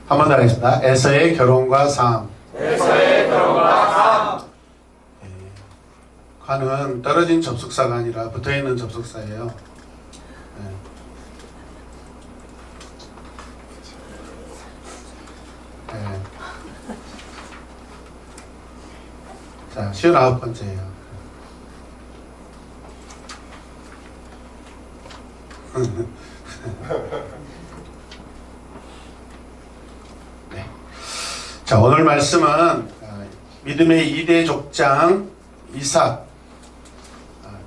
한 번 더 하겠습니다. 에서의 결혼과 삶. 에서의 결혼과 삶. 관은 떨어진 접속사가 아니라 붙어있는 접속사예요. 자, 59번째예요. 네. 자, 오늘 말씀은 믿음의 2대 족장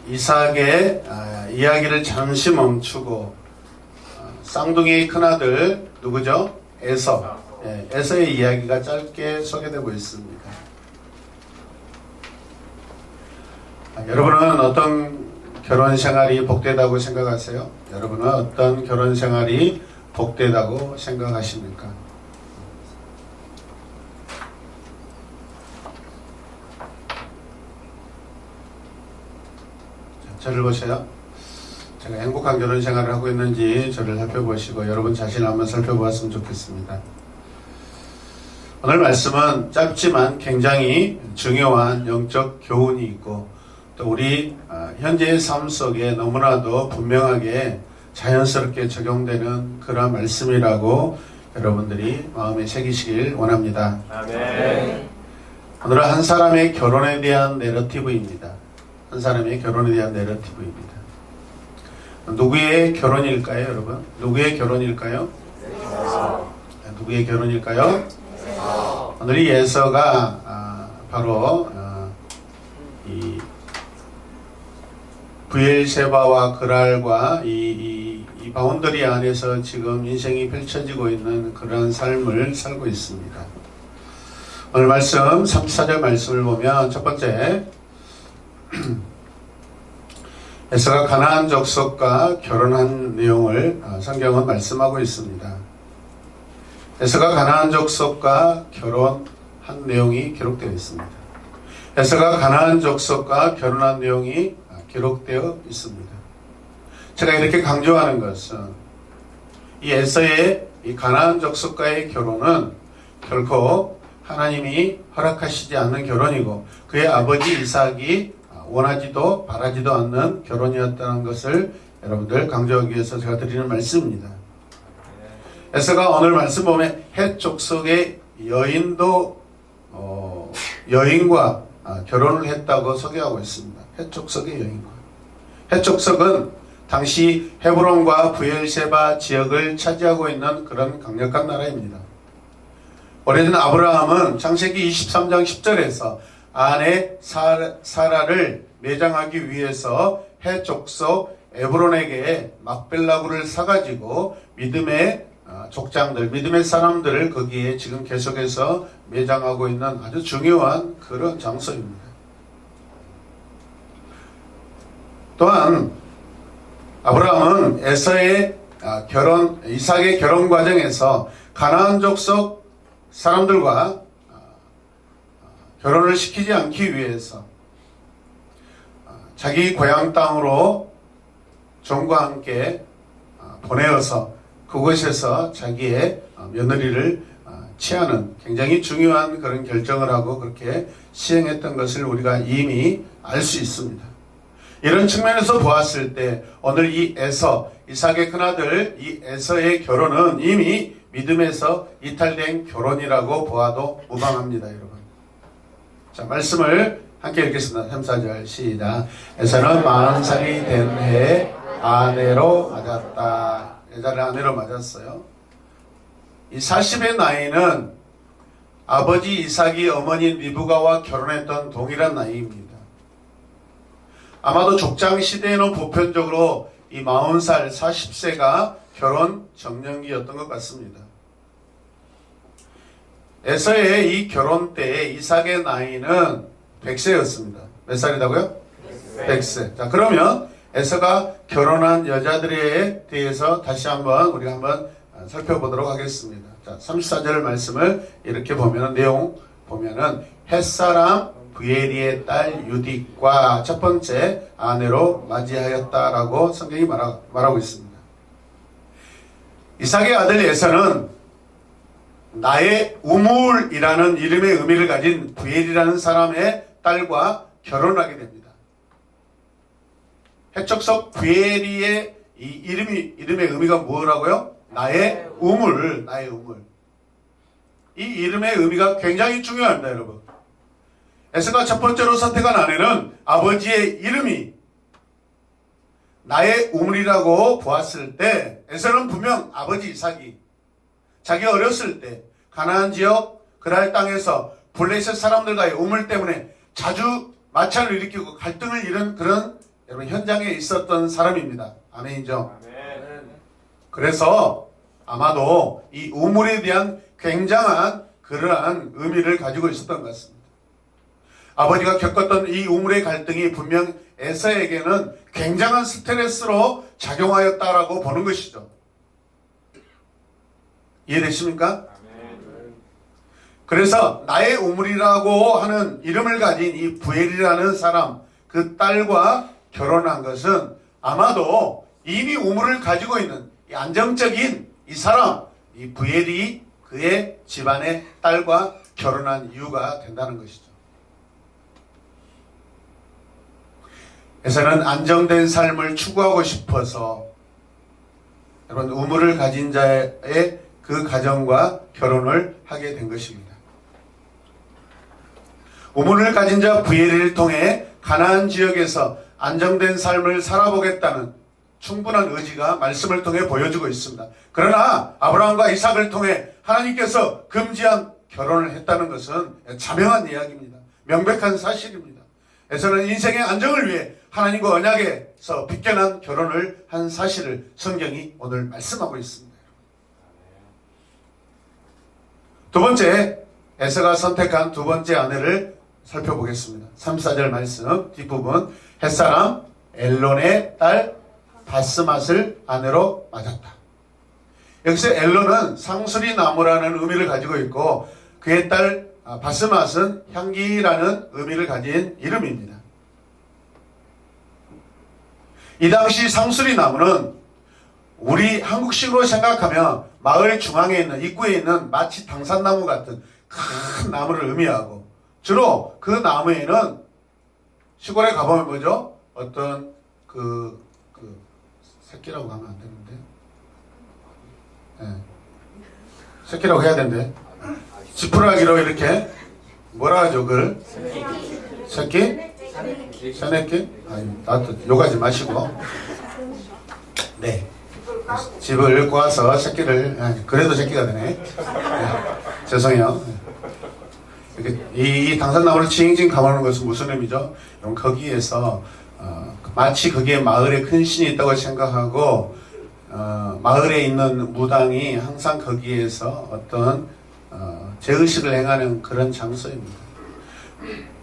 이삭의 이야기를 잠시 멈추고 쌍둥이의 큰아들 누구죠? 에서. 에서의 이야기가 짧게 소개되고 있습니다. 여러분은 어떤 결혼 생활이 복되다고 생각하세요? 여러분은 어떤 결혼 생활이 복되다고 생각하십니까? 저를 보세요. 제가 행복한 결혼 생활을 하고 있는지 저를 살펴보시고 여러분 자신을 한번 살펴보았으면 좋겠습니다. 오늘 말씀은 짧지만 굉장히 중요한 영적 교훈이 있고 또 우리 현재의 삶 속에 너무나도 분명하게 자연스럽게 적용되는 그런 말씀이라고 여러분들이 마음에 새기시길 원합니다. 아멘. 오늘은 한 사람의 결혼에 대한 내러티브입니다. 한 사람의 결혼에 대한 내러티브입니다. 누구의 결혼일까요, 여러분? 누구의 결혼일까요? 누구의 결혼일까요? 오늘 이 에서가 바로 이 브엘세바와 그랄과 이 바운더리 안에서 지금 인생이 펼쳐지고 있는 그런 삶을 살고 있습니다. 오늘 말씀 34절 말씀을 보면 첫 번째 에서가 가나안 족속과 결혼한 내용을 성경은 말씀하고 있습니다. 에서가 가나안 족속과 결혼한 내용이 기록되어 있습니다. 에서가 가나안 족속과 결혼한 내용이 기록되어 있습니다. 제가 이렇게 강조하는 것은 이 에서의 이 가나안 족속과의 결혼은 결코 하나님이 허락하시지 않는 결혼이고 그의 아버지 이삭이 원하지도 바라지도 않는 결혼이었다는 것을 여러분들 강조하기 위해서 제가 드리는 말씀입니다. 에서가 오늘 말씀 보면 헷 족속의 여인도 여인과 결혼을 했다고 소개하고 있습니다. 헷 족속의 여인과. 헷 족속은 당시 헤브론과 브엘세바 지역을 차지하고 있는 그런 강력한 나라입니다. 오래전 아브라함은 창세기 23장 10절에서 아내 사라를 매장하기 위해서 헷 족속 에브론에게 막벨라구를 사가지고 믿음의 족장들, 믿음의 사람들을 거기에 지금 계속해서 매장하고 있는 아주 중요한 그런 장소입니다. 또한 아브라함은 에서의 이삭의 결혼 과정에서 가나안 족속 사람들과 결혼을 시키지 않기 위해서 자기 고향 땅으로 종과 함께 보내어서 그곳에서 자기의 며느리를 취하는 굉장히 중요한 그런 결정을 하고 그렇게 시행했던 것을 우리가 이미 알 수 있습니다. 이런 측면에서 보았을 때 오늘 이 에서, 이삭의 큰아들 이 에서의 결혼은 이미 믿음에서 이탈된 결혼이라고 보아도 무방합니다, 여러분. 자, 말씀을 함께 읽겠습니다. 3, 4절 시작. 에서는 40살이 된 해에 아내로 맞았다. 여자를 아내로 맞았어요. 이 40의 나이는 아버지 이삭이 어머니 리브가와 결혼했던 동일한 나이입니다. 아마도 족장 시대에는 보편적으로 이 40살, 40세가 결혼 정년기였던 것 같습니다. 에서의 이 결혼 때 이삭의 나이는 100세였습니다. 몇 살이라고요? 100세. 자, 그러면 에서가 결혼한 여자들에 대해서 다시 한번 우리가 한번 살펴보도록 하겠습니다. 자, 34절 말씀을 이렇게 보면 내용 보면은 햇사람 브에리의 딸 유딕과 첫 번째 아내로 맞이하였다라고 성경이 말하고 있습니다. 이삭의 아들 에서는 나의 우물이라는 이름의 의미를 가진 부엘이라는 사람의 딸과 결혼하게 됩니다. 해적석 부엘이의 이 이름의 의미가 뭐라고요? 나의 우물, 나의 우물. 이 이름의 의미가 굉장히 중요합니다, 여러분. 에서가 첫 번째로 선택한 아내는 아버지의 이름이 나의 우물이라고 보았을 때 에서는 분명 아버지 이삭이 자기 어렸을 때 가나안 지역 그랄 땅에서 블레셋 사람들과의 우물 때문에 자주 마찰을 일으키고 갈등을 이룬 그런 여러분 현장에 있었던 사람입니다. 아멘이죠. 그래서 아마도 이 우물에 대한 굉장한 그러한 의미를 가지고 있었던 것 같습니다. 아버지가 겪었던 이 우물의 갈등이 분명 에서에게는 굉장한 스트레스로 작용하였다라고 보는 것이죠. 이해되십니까? 그래서 나의 우물이라고 하는 이름을 가진 이 부엘이라는 사람, 그 딸과 결혼한 것은 아마도 이미 우물을 가지고 있는 이 안정적인 이 사람, 이 부엘이 그의 집안의 딸과 결혼한 이유가 된다는 것이죠. 에서는 안정된 삶을 추구하고 싶어서 여러분 우물을 가진 자의 그 가정과 결혼을 하게 된 것입니다. 우물을 가진 자 부엘을 통해 가나안 지역에서 안정된 삶을 살아보겠다는 충분한 의지가 말씀을 통해 보여주고 있습니다. 그러나 아브라함과 이삭을 통해 하나님께서 금지한 결혼을 했다는 것은 자명한 이야기입니다. 명백한 사실입니다. 에서는 인생의 안정을 위해 하나님과 언약에서 빗겨난 결혼을 한 사실을 성경이 오늘 말씀하고 있습니다. 두 번째, 에서가 선택한 두 번째 아내를 살펴보겠습니다. 3, 4절 말씀 뒷부분, 햇사람 엘론의 딸 바스맛을 아내로 맞았다. 여기서 엘론은 상수리 나무라는 의미를 가지고 있고 그의 딸 바스맛은 향기라는 의미를 가진 이름입니다. 이 당시 상수리 나무는 우리 한국식으로 생각하면 마을 중앙에 있는 입구에 있는 마치 당산나무 같은 큰 나무를 의미하고 주로 그 나무에는 시골에 가보면 뭐죠? 어떤 새끼라고 하면 안 되는데 새끼라고 해야 되는데 지푸라기로 이렇게 뭐라 하죠? 그걸 새끼? 새내끼? 아니 나도 욕하지 마시고 네 집을 꼬아서 새끼를 그래도 새끼가 되네. 죄송해요. 이 당산나무를 칭칭 감아놓은 것은 무슨 의미죠? 거기에서 마치 거기에 마을에 큰 신이 있다고 생각하고 마을에 있는 무당이 항상 거기에서 어떤 제의식을 행하는 그런 장소입니다.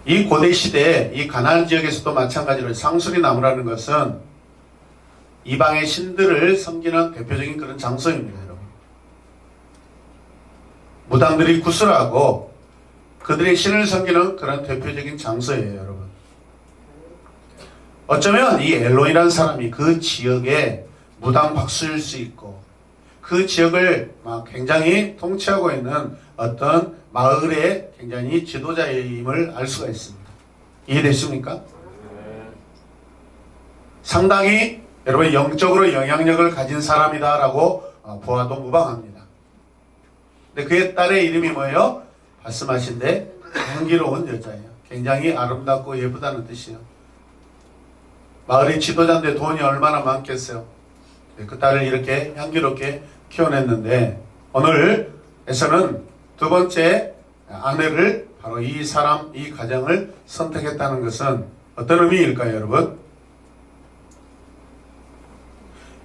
이 고대 시대에 이 가나안 지역에서도 마찬가지로 상수리 나무라는 것은 이방의 신들을 섬기는 대표적인 그런 장소입니다. 여러분. 무당들이 구슬하고 그들의 신을 섬기는 그런 대표적인 장소예요. 여러분. 어쩌면 이 엘론이라는 사람이 그 지역의 무당 박수일 수 있고 그 지역을 막 굉장히 통치하고 있는 어떤 마을의 굉장히 지도자임을 알 수가 있습니다. 이해되십니까? 상당히 여러분 영적으로 영향력을 가진 사람이다라고 보아도 무방합니다. 근데 그의 딸의 이름이 뭐예요? 바스맛인데 향기로운 여자예요. 굉장히 아름답고 예쁘다는 뜻이에요. 마을의 지도자인데 돈이 얼마나 많겠어요. 그 딸을 이렇게 향기롭게 키워냈는데 오늘에서는 두 번째 아내를 바로 이 사람, 이 가정을 선택했다는 것은 어떤 의미일까요, 여러분?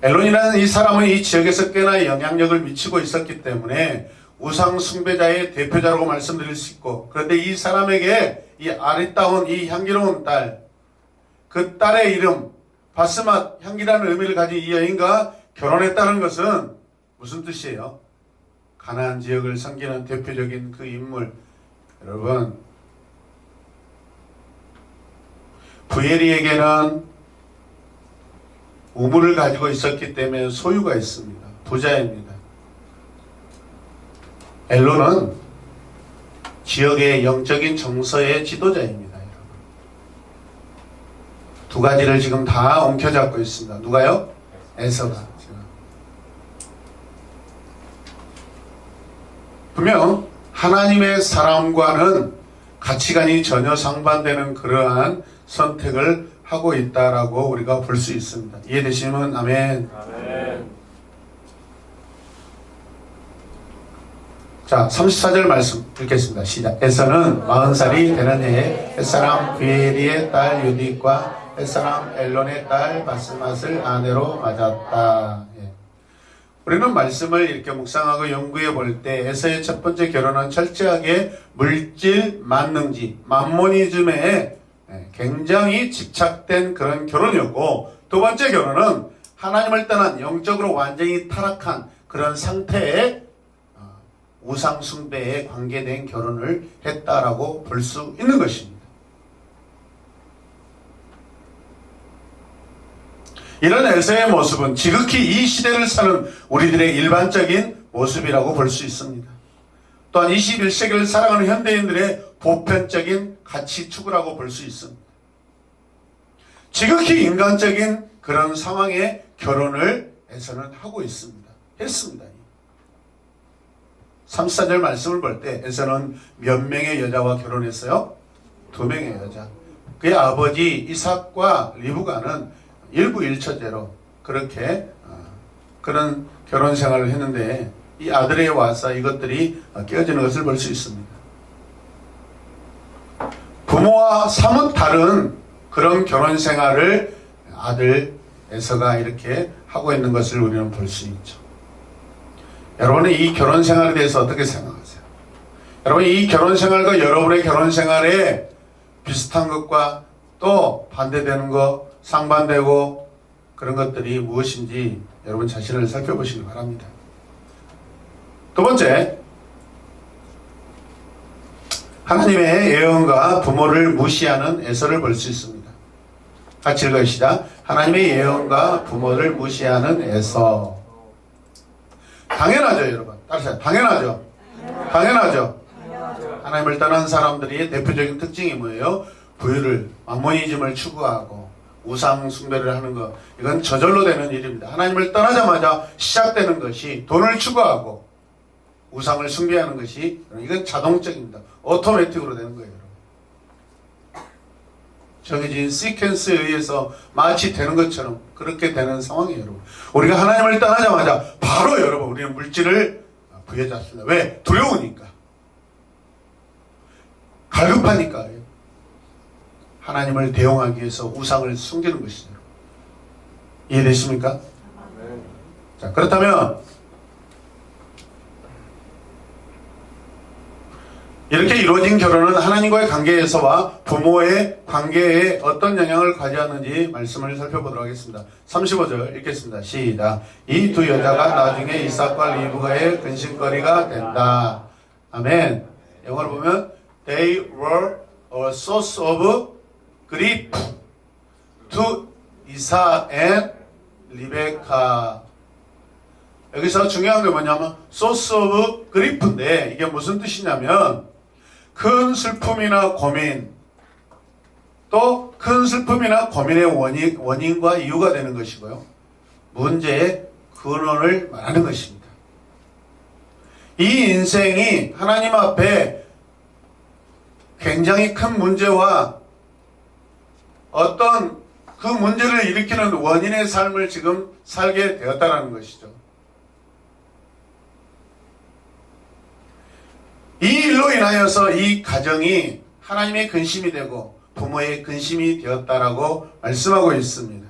엘론이라는 이 사람은 이 지역에서 꽤나 영향력을 미치고 있었기 때문에 우상 숭배자의 대표자라고 말씀드릴 수 있고, 그런데 이 사람에게 이 아리따운 이 향기로운 딸, 그 딸의 이름 바스맛 향기라는 의미를 가진 이 여인과 결혼했다는 것은 무슨 뜻이에요? 가나안 지역을 섬기는 대표적인 그 인물, 여러분, 부엘이에게는 우물을 가지고 있었기 때문에 소유가 있습니다. 부자입니다. 엘론은 지역의 영적인 정서의 지도자입니다. 여러분. 두 가지를 지금 다 엉켜잡고 있습니다. 누가요? 에서가. 지금. 분명 하나님의 사람과는 가치관이 전혀 상반되는 그러한 선택을 하고 있다라고 우리가 볼 수 있습니다. 이해되시면 아멘. 아멘. 자, 34절 말씀 읽겠습니다. 시작. 에서는 40살이 되는 해에 햇사람 비에리의 딸 유딕과 햇사람 엘론의 딸 바스맛을 아내로 맞았다. 예. 우리는 말씀을 이렇게 묵상하고 연구해 볼 때 에서의 첫 번째 결혼은 철저하게 물질 만능지 맘모니즘에 굉장히 집착된 그런 결혼이었고, 두 번째 결혼은 하나님을 떠난 영적으로 완전히 타락한 그런 상태의 우상 숭배에 관계된 결혼을 했다라고 볼 수 있는 것입니다. 이런 에서의 모습은 지극히 이 시대를 사는 우리들의 일반적인 모습이라고 볼 수 있습니다. 또한 21세기를 살아가는 현대인들의 보편적인 가치 추구라고 볼 수 있습니다. 지극히 인간적인 그런 상황의 결혼을 에서는 하고 있습니다. 했습니다. 34절 말씀을 볼 때 에서는 몇 명의 여자와 결혼했어요? 2명의 여자. 그의 아버지 이삭과 리브가는 일부 일처제로 그렇게 그런 결혼 생활을 했는데, 이 아들에 와서 이것들이 깨어지는 것을 볼 수 있습니다. 부모와 사뭇 다른 그런 결혼 생활을 아들 에서가 이렇게 하고 있는 것을 우리는 볼 수 있죠. 여러분은 이 결혼 생활에 대해서 어떻게 생각하세요? 여러분, 이 결혼 생활과 여러분의 결혼 생활에 비슷한 것과 또 반대되는 것, 상반되고 그런 것들이 무엇인지 여러분 자신을 살펴보시기 바랍니다. 두 번째, 하나님의 예언과 부모를 무시하는 에서를 볼 수 있습니다. 같이 읽으시다. 하나님의 예언과 부모를 무시하는 에서. 당연하죠, 여러분. 따라서 당연하죠. 당연하죠. 하나님을 떠난 사람들의 대표적인 특징이 뭐예요? 부유를, 맘모니즘을 추구하고 우상 숭배를 하는 것. 이건 저절로 되는 일입니다. 하나님을 떠나자마자 시작되는 것이 돈을 추구하고 우상을 숭배하는 것이, 이건 자동적입니다. 오토매틱으로 되는 거예요. 정해진 시퀀스에 의해서 마치 되는 것처럼 그렇게 되는 상황이에요, 여러분. 우리가 하나님을 떠나자마자 바로 여러분 우리는 물질을 부여잡습니다. 왜? 두려우니까. 갈급하니까. 하나님을 대용하기 위해서 우상을 숨기는 것이죠. 이해되십니까? 자, 그렇다면 이렇게 이루어진 결혼은 하나님과의 관계에서와 부모의 관계에 어떤 영향을 가져왔는지 말씀을 살펴보도록 하겠습니다. 35절 읽겠습니다. 시작. 이 두 여자가 나중에 이삭과 리브가의 근심거리가 된다. 아멘. 영어로 보면 They were a source of grief to Isaac and Rebekah. 여기서 중요한 게 뭐냐면 source of grief인데, 이게 무슨 뜻이냐면 큰 슬픔이나 고민, 또 큰 슬픔이나 고민의 원인과 이유가 되는 것이고요. 문제의 근원을 말하는 것입니다. 이 인생이 하나님 앞에 굉장히 큰 문제와 어떤 그 문제를 일으키는 원인의 삶을 지금 살게 되었다는 것이죠. 이 일로 인하여서 이 가정이 하나님의 근심이 되고 부모의 근심이 되었다라고 말씀하고 있습니다.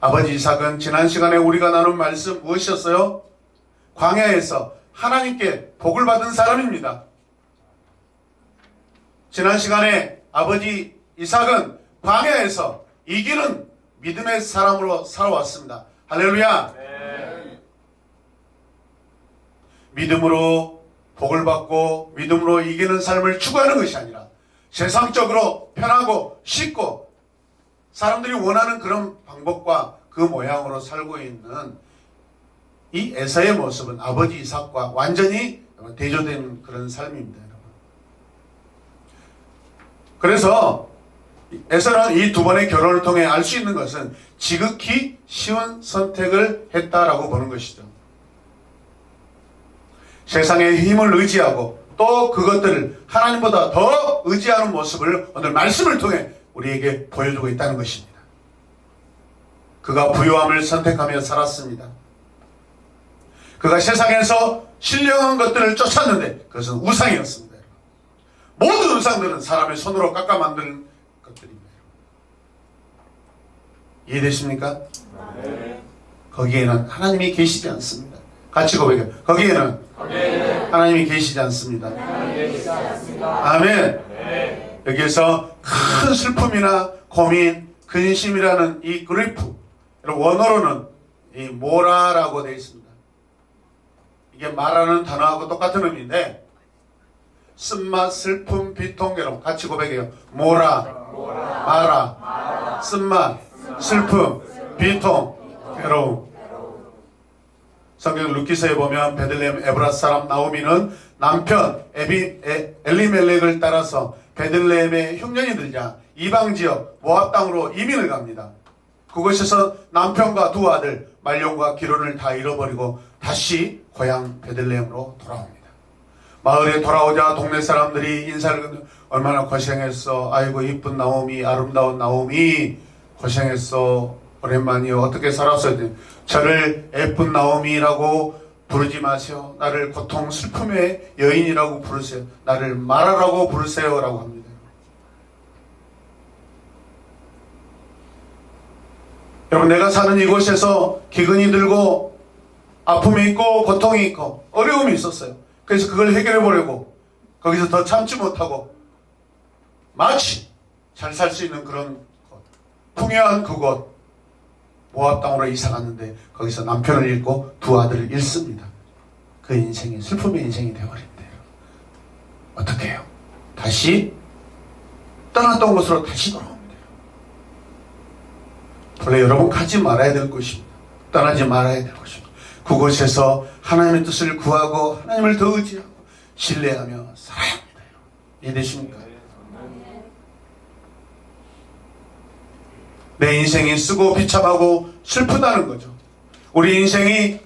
아버지 이삭은 지난 시간에 우리가 나눈 말씀 무엇이었어요? 광야에서 하나님께 복을 받은 사람입니다. 지난 시간에 아버지 이삭은 광야에서 이기는 믿음의 사람으로 살아왔습니다. 할렐루야. 네. 믿음으로 복을 받고 믿음으로 이기는 삶을 추구하는 것이 아니라 세상적으로 편하고 쉽고 사람들이 원하는 그런 방법과 그 모양으로 살고 있는 이 에서의 모습은 아버지 이삭과 완전히 대조된 그런 삶입니다, 여러분. 그래서 에서는 이 두 번의 결혼을 통해 알 수 있는 것은 지극히 쉬운 선택을 했다라고 보는 것이죠. 세상의 힘을 의지하고 또 그것들을 하나님보다 더 의지하는 모습을 오늘 말씀을 통해 우리에게 보여주고 있다는 것입니다. 그가 부요함을 선택하며 살았습니다. 그가 세상에서 신령한 것들을 쫓았는데 그것은 우상이었습니다. 모든 우상들은 사람의 손으로 깎아 만든 것들입니다. 이해되십니까? 네. 거기에는 하나님이 계시지 않습니다. 같이 고백해요. 거기에는 하나님이 계시지 않습니다. 아멘. 네. 여기에서 큰 슬픔이나 고민, 근심이라는 이 그리프, 원어로는 이 모라라고 되어 있습니다. 이게 말하는 단어하고 똑같은 의미인데 쓴맛, 슬픔, 비통, 괴로움. 같이 고백해요. 모라, 마라, 쓴맛, 슬픔, 비통, 괴로움. 성경 루키서에 보면 베들레헴 에브라 사람 나오미는 남편 엘리멜렉을 따라서 베들레헴에 흉년이 들자 이방지역 모압 땅으로 이민을 갑니다. 그곳에서 남편과 두 아들 말론과 기론을 다 잃어버리고 다시 고향 베들레헴으로 돌아옵니다. 마을에 돌아오자 동네 사람들이 인사를 건네 얼마나 고생했어. 아이고 이쁜 나오미, 아름다운 나오미 고생했어. 오랜만이요. 어떻게 살았어요? 저를 예쁜 나오미라고 부르지 마세요. 나를 고통 슬픔의 여인이라고 부르세요. 나를 마라라고 부르세요 라고 합니다. 여러분, 내가 사는 이곳에서 기근이 들고 아픔이 있고 고통이 있고 어려움이 있었어요. 그래서 그걸 해결해 보려고 거기서 더 참지 못하고 마치 잘 살 수 있는 그런 곳, 풍요한 그곳 모압 땅으로 이사 갔는데 거기서 남편을 잃고 두 아들을 잃습니다. 그 인생이 슬픔의 인생이 되어버린대요. 어떻게 해요? 다시 떠났던 곳으로 다시 돌아옵니다. 원래 여러분 가지 말아야 될 곳입니다. 떠나지 말아야 될 곳입니다. 그곳에서 하나님의 뜻을 구하고 하나님을 더 의지하고 신뢰하며 살아야 합니다. 이해되십니까? 내 인생이 쓰고 비참하고 슬프다는 거죠. 우리 인생이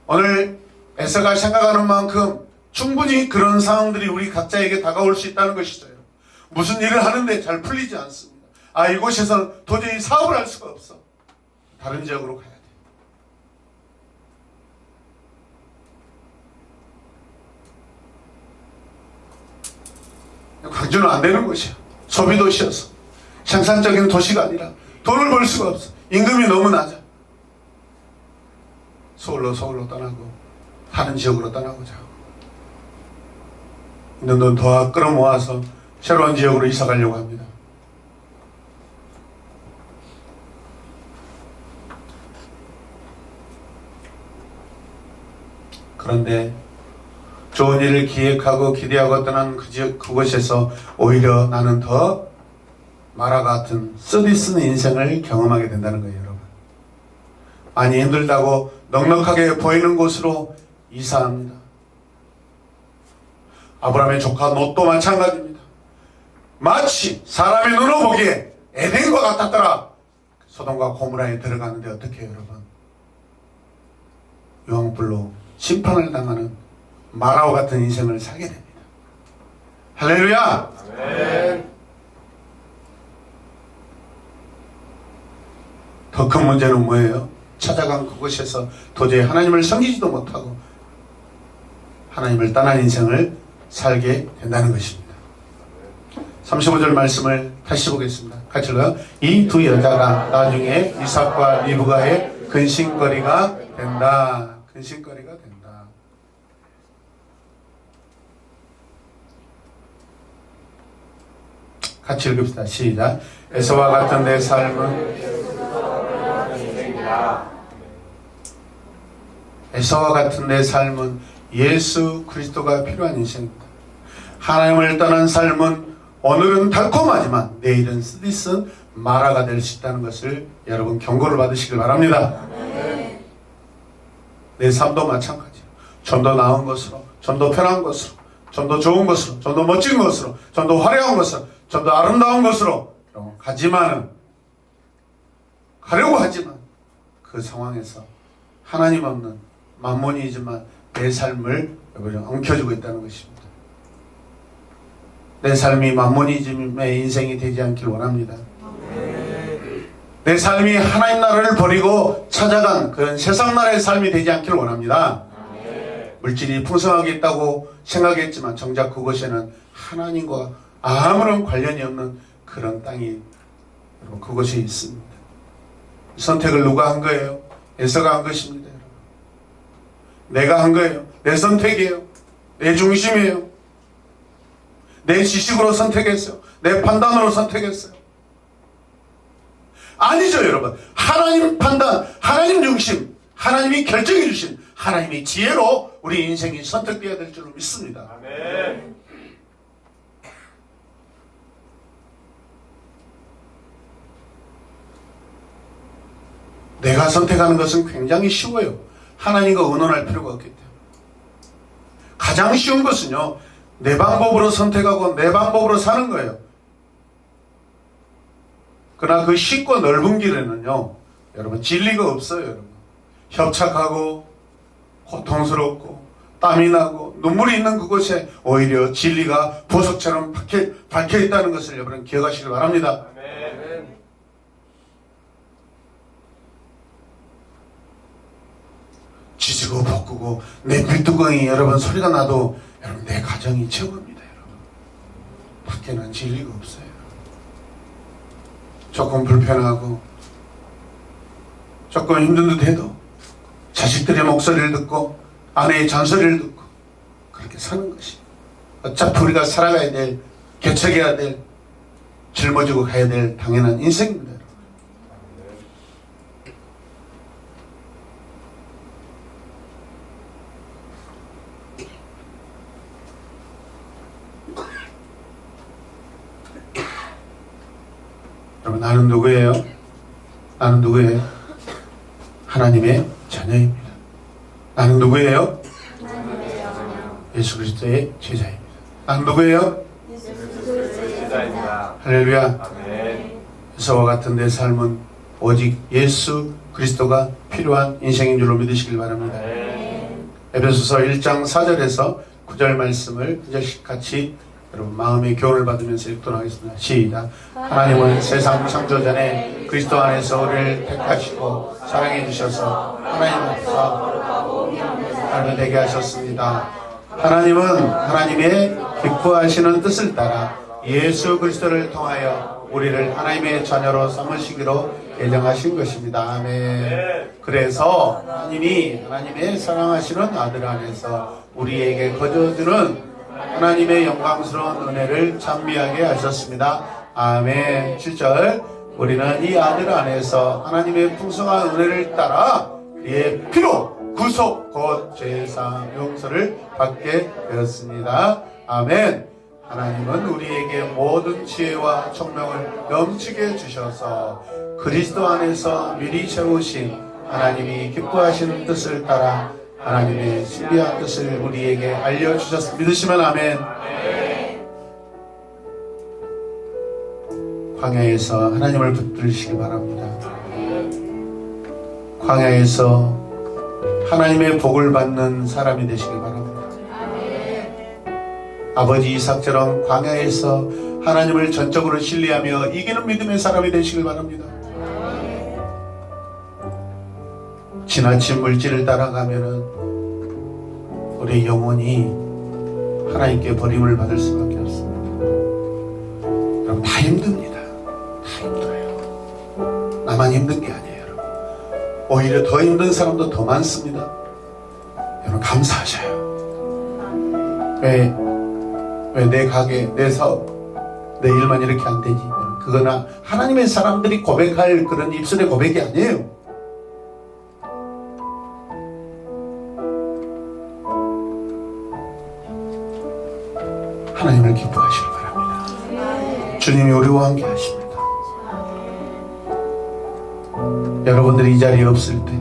오늘 에서가 생각하는 만큼 충분히 그런 상황들이 우리 각자에게 다가올 수 있다는 것이죠. 무슨 일을 하는데 잘 풀리지 않습니다. 아, 이곳에서는 도저히 사업을 할 수가 없어. 다른 지역으로 가야 돼. 광주는 안 되는 곳이야. 소비도시여서. 생산적인 도시가 아니라 돈을 벌 수가 없어. 임금이 너무 낮아. 서울로 떠나고 다른 지역으로 떠나고자 하고 있는 돈 더 끌어모아서 새로운 지역으로 이사 가려고 합니다. 그런데 좋은 일을 기획하고 기대하고 떠난 그곳에서 오히려 나는 더 마라 같은 쓰디쓴 인생을 경험하게 된다는 거예요, 여러분. 많이 힘들다고 넉넉하게 보이는 곳으로 이사합니다. 아브라함의 조카 롯도 마찬가지입니다. 마치 사람의 눈으로 보기에 에덴과 같았더라. 소돔과 고모라에 들어가는데 어떻게 해요, 여러분? 유황불로 심판을 당하는 마라와 같은 인생을 살게 됩니다. 할렐루야! 아멘. 더 큰 문제는 뭐예요? 찾아간 그곳에서 도저히 하나님을 섬기지도 못하고 하나님을 떠난 인생을 살게 된다는 것입니다. 35절 말씀을 다시 보겠습니다. 같이 읽어요. 이 두 여자가 나중에 이삭과 리브가의 근심거리가 된다. 근심거리가 된다. 같이 읽읍시다. 시작. 에서와 같은 내 삶은 에서와 같은 내 삶은 예수 그리스도가 필요한 인생입니다. 하나님을 떠난 삶은 오늘은 달콤하지만 내일은 쓰디쓴 마라가 될 수 있다는 것을 여러분 경고를 받으시길 바랍니다. 내 삶도 마찬가지예요. 좀 더 나은 것으로, 좀 더 편한 곳으로, 좀 더 좋은 곳으로, 좀 더 멋진 곳으로, 좀 더 화려한 곳으로, 좀 더 아름다운 곳으로 가지만은, 가려고 하지만 그 상황에서 하나님 없는 만몬이지만 내 삶을 엉켜주고 있다는 것입니다. 내 삶이 만몬이즘의 인생이 되지 않길 원합니다. 내 삶이 하나님 나라를 버리고 찾아간 그런 세상 나라의 삶이 되지 않길 원합니다. 물질이 풍성하게 있다고 생각했지만 정작 그곳에는 하나님과 아무런 관련이 없는 그런 땅이 여러분 그곳에 있습니다. 선택을 누가 한 거예요? 에서가 한 것입니다. 여러분. 내가 한 거예요. 내 선택이에요. 내 중심이에요. 내 지식으로 선택했어요. 내 판단으로 선택했어요. 아니죠, 여러분. 하나님 판단, 하나님 중심, 하나님이 결정해 주신 하나님의 지혜로 우리 인생이 선택되어야 될 줄로 믿습니다. 아멘. 내가 선택하는 것은 굉장히 쉬워요. 하나님과 의논할 필요가 없기 때문에. 가장 쉬운 것은요, 내 방법으로 선택하고 내 방법으로 사는 거예요. 그러나 그 쉽고 넓은 길에는요, 여러분 진리가 없어요. 여러분 협착하고 고통스럽고 땀이 나고 눈물이 있는 그곳에 오히려 진리가 보석처럼 박혀 있다는 것을 여러분 기억하시길 바랍니다. 아멘. 지지고 볶고 내 빗뚜껑이 여러분 소리가 나도 여러분 내 가정이 최고입니다. 여러분 밖에는 진리가 없어요. 조금 불편하고 조금 힘든 듯 해도 자식들의 목소리를 듣고 아내의 잔소리를 듣고 그렇게 사는 것이 어차피 우리가 살아가야 될, 개척해야 될, 짊어지고 가야 될 당연한 인생입니다. 여러분. 여러분 나는 누구예요? 나는 누구예요? 하나님의 자녀입니다. 나는 누구예요? 예수 그리스도의 제자입니다. 나는 누구예요? 제자입니다. 할렐루야. 아멘. 에서와 같은 내 삶은 오직 예수 그리스도가 필요한 인생인 줄로 믿으시길 바랍니다. 에베소서 1장 4절에서 9절 말씀을 한 절씩 같이 여러분 마음의 교훈을 받으면서 읽도록하겠습니다. 시작. 하나님은 세상 창조전에 그리스도 안에서 우리를 택하시고 사랑해 주셔서 하나님 앞에서 삶이 되게 하셨습니다. 하나님은 하나님의 기뻐하시는 뜻을 따라 예수 그리스도를 통하여 우리를 하나님의 자녀로 삼으시기로 예정하신 것입니다. 아멘. 그래서 하나님이 하나님의 사랑하시는 아들 안에서 우리에게 거저주는 하나님의 영광스러운 은혜를 찬미하게 하셨습니다. 아멘. 7절. 우리는 이 아들 안에서 하나님의 풍성한 은혜를 따라 그의 피로 구속 곧 죄사함 용서를 받게 되었습니다. 아멘. 하나님은 우리에게 모든 지혜와 총명을 넘치게 주셔서 그리스도 안에서 미리 세우신 하나님이 기뻐하시는 뜻을 따라 하나님의 신비한 뜻을 우리에게 알려주셨습니다. 믿으시면 아멘. 광야에서 하나님을 붙들으시기 바랍니다. 광야에서 하나님의 복을 받는 사람이 되시기 바랍니다. 아버지 이삭처럼 광야에서 하나님을 전적으로 신뢰하며 이기는 믿음의 사람이 되시길 바랍니다. 지나친 물질을 따라가면은 우리 영혼이 하나님께 버림을 받을 수밖에 없습니다. 여러분 다 힘듭니다. 다 힘들어요. 나만 힘든 게 아니에요. 여러분. 오히려 더 힘든 사람도 더 많습니다. 여러분 감사하셔요. 왜 내 가게, 내 사업, 내 일만 이렇게 안 되지? 그거나 하나님의 사람들이 고백할 그런 입술의 고백이 아니에요. 하나님을 기뻐하시길 바랍니다. 주님이 우리와 함께 하십니다. 여러분들이 이 자리에 없을 때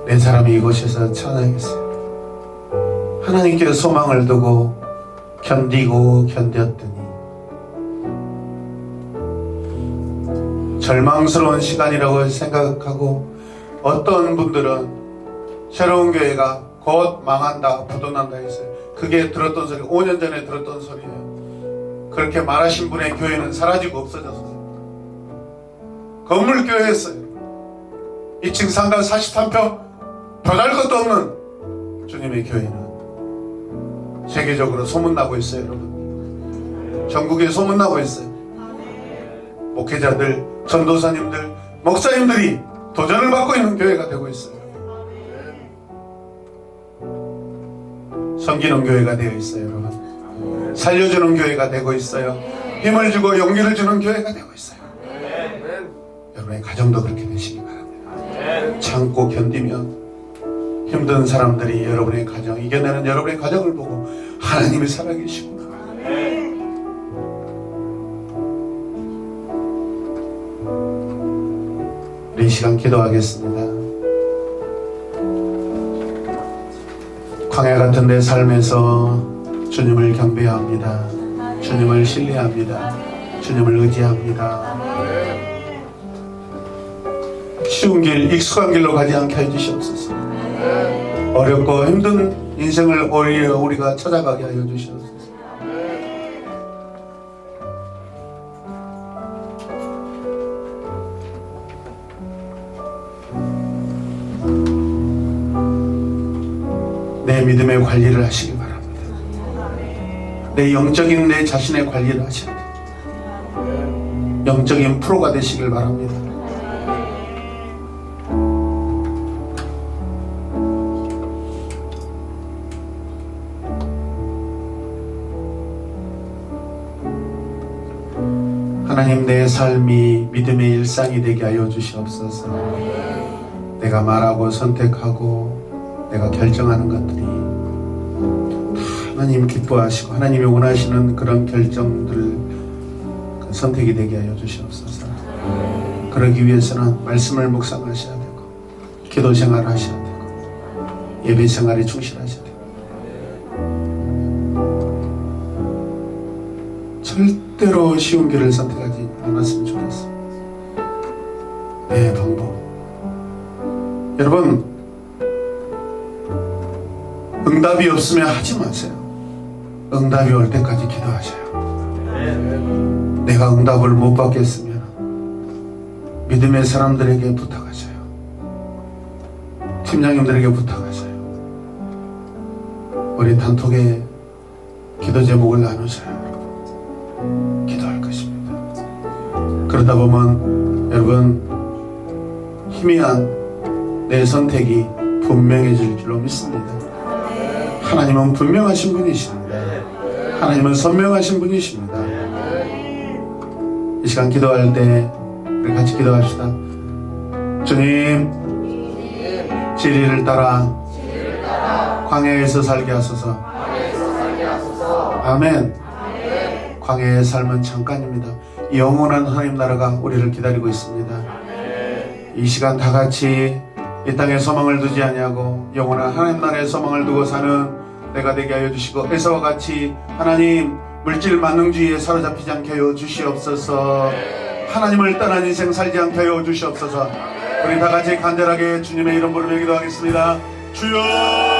내 사람이 이곳에서 찬양했어요. 하나님께 소망을 두고 견디고 견뎠더니 절망스러운 시간이라고 생각하고 어떤 분들은 새로운 교회가 곧 망한다, 부도난다 했어요. 그게 들었던 소리, 5년 전에 들었던 소리예요. 그렇게 말하신 분의 교회는 사라지고 없어졌어요. 건물교회였어요. 2층 상가 43평 보잘것도 없는 주님의 교회는 세계적으로 소문나고 있어요. 여러분, 전국에 소문나고 있어요. 목회자들, 전도사님들, 목사님들이 도전을 받고 있는 교회가 되고 있어요. 섬기는 교회가 되어 있어요. 여러분, 살려주는 교회가 되고 있어요. 힘을 주고 용기를 주는 교회가 되고 있어요. 여러분의 가정도 그렇게 되시기 바랍니다. 참고 견디면 힘든 사람들이 여러분의 가정, 이겨내는 여러분의 가정을 보고 하나님이 살아계시구나. 우리 이 시간 기도하겠습니다. 광야 같은 내 삶에서 주님을 경배합니다. 주님을 신뢰합니다. 주님을 의지합니다. 쉬운 길, 익숙한 길로 가지 않게 해주시옵소서. 어렵고 힘든 인생을 오히려 우리가 찾아가게 하여 주시옵소서. 내 믿음의 관리를 하시기 바랍니다. 내 영적인 내 자신의 관리를 하셔야 돼요. 영적인 프로가 되시길 바랍니다. 하나님, 내 삶이 믿음의 일상이 되게 하여 주시옵소서. 내가 말하고 선택하고 내가 결정하는 것들이 하나님 기뻐하시고 하나님이 원하시는 그런 결정들, 그 선택이 되게 하여 주시옵소서. 그러기 위해서는 말씀을 묵상하셔야 되고 기도 생활을 하셔야 되고 예배 생활에 충실하셔야 되고 절대로 쉬운 길을 선택하지 않았으면 좋겠습니다. 내 방법. 여러분, 응답이 없으면 하지 마세요. 응답이 올 때까지 기도하셔요. 내가 응답을 못 받겠으면 믿음의 사람들에게 부탁하셔요. 팀장님들에게 부탁하셔요. 우리 단톡에 기도 제목을 나누셔요. 기도할 것입니다. 그러다 보면 여러분, 희미한 내 선택이 분명해질 줄로 믿습니다. 하나님은 분명하신 분이십니다. 하나님은 선명하신 분이십니다. 이 시간 기도할 때 우리 같이 기도합시다. 주님, 진리를 따라 광야에서 살게 하소서. 아멘. 광야의 삶은 잠깐입니다. 영원한 하나님 나라가 우리를 기다리고 있습니다. 이 시간 다 같이 이 땅에 소망을 두지 아니하고 영원한 하나님 나라의 소망을 두고 사는 내가 되게 하여 주시고, 에서와 같이 하나님 물질 만능주의에 사로잡히지 않게 하여 주시옵소서. 하나님을 떠난 인생 살지 않게 하여 주시옵소서. 우리 다 같이 간절하게 주님의 이름 부르며 기도하겠습니다. 주여.